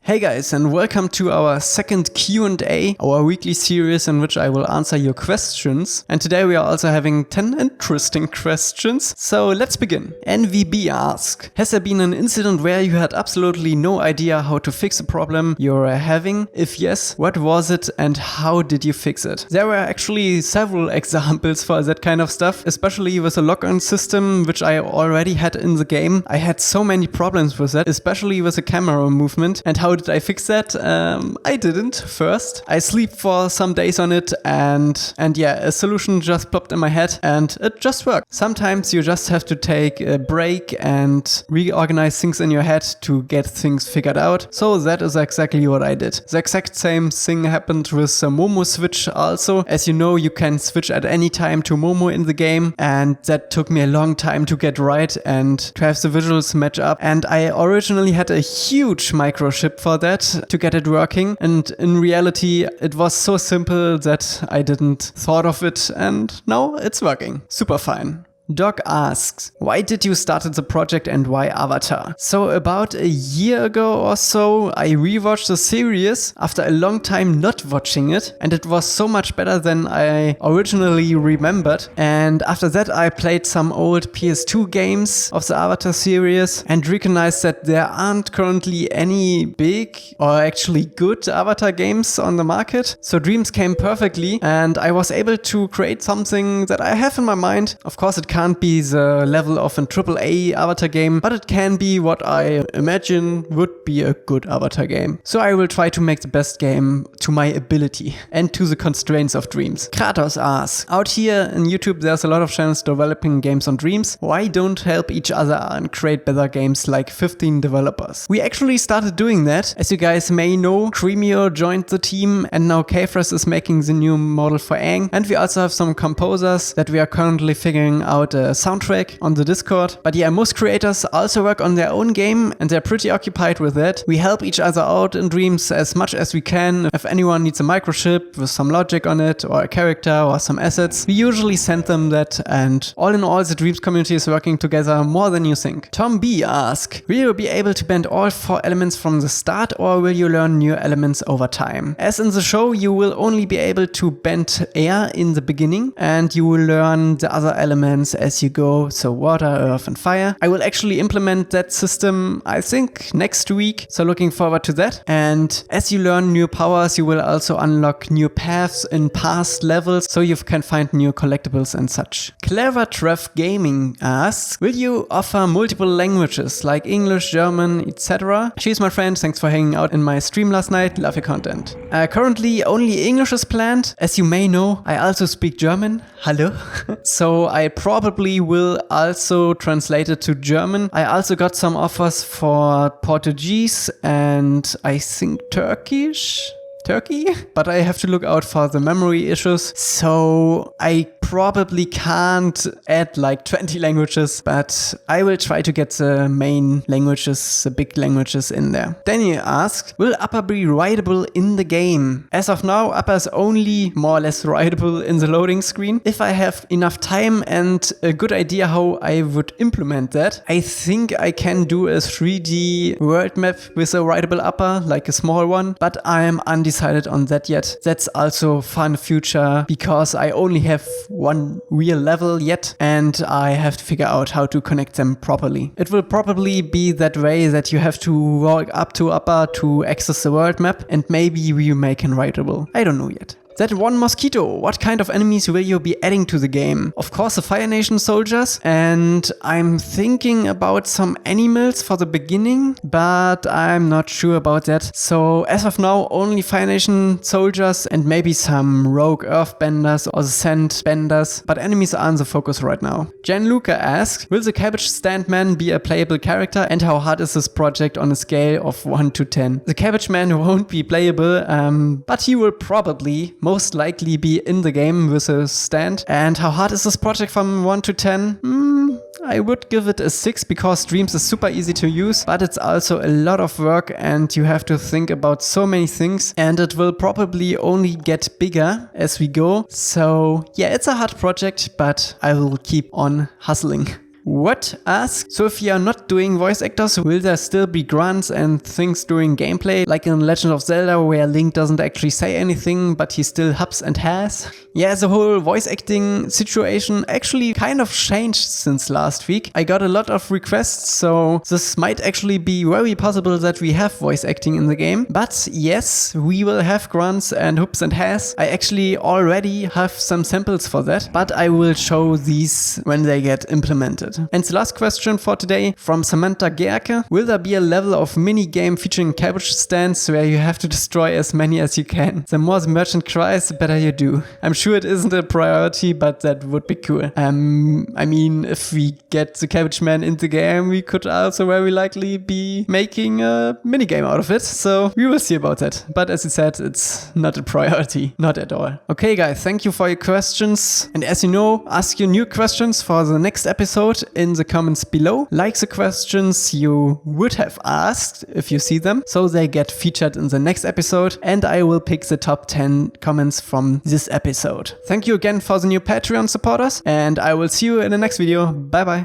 Hey guys, and welcome to our second Q&A, our weekly series in which I will answer your questions. And today we are also having 10 interesting questions. So let's begin. NVB asks, has there been an incident where you had absolutely no idea how to fix a problem you're having? If yes, what was it and how did you fix it? There were actually several examples for that kind of stuff, especially with a lock-on system which I already had in the game. I had so many problems with that, especially with the camera movement. And how did I fix that? I didn't first. I sleep for some days on it and yeah, a solution just popped in my head and it just worked. Sometimes you just have to take a break and reorganize things in your head to get things figured out. So that is exactly what I did. The exact same thing happened with the Momo switch also. As you know, you can switch at any time to Momo in the game, and that took me a long time to get right and to have the visuals match up. And I originally had a huge microchip for that to get it working, and in reality it was so simple that I didn't thought of it, and now it's working. Super fine. Doc asks, why did you start the project and why Avatar? So about a year ago or so, I rewatched the series after a long time not watching it, and it was so much better than I originally remembered. And after that I played some old PS2 games of the Avatar series and recognized that there aren't currently any big or actually good Avatar games on the market. So Dreams came perfectly and I was able to create something that I have in my mind. Of course it can't be the level of an AAA Avatar game, but it can be what I imagine would be a good Avatar game. So I will try to make the best game to my ability and to the constraints of Dreams. Kratos asks, out here in YouTube there's a lot of channels developing games on Dreams. Why don't help each other and create better games like 15 developers? We actually started doing that. As you guys may know, Cremio joined the team and now Kfres is making the new model for Aang. And we also have some composers that we are currently figuring out a soundtrack on the Discord. But yeah, most creators also work on their own game and they're pretty occupied with that. We help each other out in Dreams as much as we can. If anyone needs a microchip with some logic on it or a character or some assets, we usually send them that, and all in all the Dreams community is working together more than you think. Tom B asks, will you be able to bend all 4 elements from the start or will you learn new elements over time? As in the show, you will only be able to bend air in the beginning and you will learn the other elements as you go, so water, earth and fire. I will actually implement that system, I think, next week, so looking forward to that. And as you learn new powers, you will also unlock new paths in past levels, so you can find new collectibles and such. Clever Trev Gaming asks, will you offer multiple languages like English, German, etc.? She's my friend, thanks for hanging out in my stream last night, love your content. Currently only English is planned. As you may know, I also speak German. Hello. So I probably will also translate it to German. I also got some offers for Portuguese and I think Turkey, but I have to look out for the memory issues, so I probably can't add like 20 languages, but I will try to get the main languages, the big languages in there. Daniel asks, will Appa be rideable in the game? As of now, Appa is only more or less rideable in the loading screen. If I have enough time and a good idea how I would implement that, I think I can do a 3D world map with a rideable Appa, like a small one, but I am undecided on that yet. That's also far in the future because I only have one real level yet and I have to figure out how to connect them properly. It will probably be that way that you have to walk up to Appa to access the world map and maybe we make it rideable. I don't know yet. That one mosquito, what kind of enemies will you be adding to the game? Of course the Fire Nation soldiers, and I'm thinking about some animals for the beginning, but I'm not sure about that. So as of now only Fire Nation soldiers and maybe some rogue earthbenders or the sand benders, but enemies aren't the focus right now. Gianluca asks, will the Cabbage stand man be a playable character and how hard is this project on a scale of 1 to 10? The Cabbage man won't be playable, but he will probably most likely be in the game with a stand. And how hard is this project from 1 to 10? I would give it a 6 because Dreams is super easy to use, but it's also a lot of work and you have to think about so many things and it will probably only get bigger as we go. So yeah, it's a hard project, but I will keep on hustling. What? Ask. So if you are not doing voice actors, will there still be grunts and things during gameplay, like in Legend of Zelda where Link doesn't actually say anything, but he still hups and has? Yeah, the whole voice acting situation actually kind of changed since last week. I got a lot of requests, so this might actually be very possible that we have voice acting in the game. But yes, we will have grunts and hoops and has. I actually already have some samples for that, but I will show these when they get implemented. And the last question for today from Samantha Gerke. Will there be a level of minigame featuring cabbage stands where you have to destroy as many as you can? The more the merchant cries, the better you do. I'm sure it isn't a priority, but that would be cool. I mean, if we get the Cabbage Man in the game, we could also very likely be making a minigame out of it. So we will see about that. But as I said, it's not a priority. Not at all. Okay, guys, thank you for your questions. And as you know, ask your new questions for the next episode in the comments below. Like the questions you would have asked if you see them, so they get featured in the next episode. And I will pick the top 10 comments from this episode. Thank you again for the new Patreon supporters, and I will see you in the next video. Bye bye.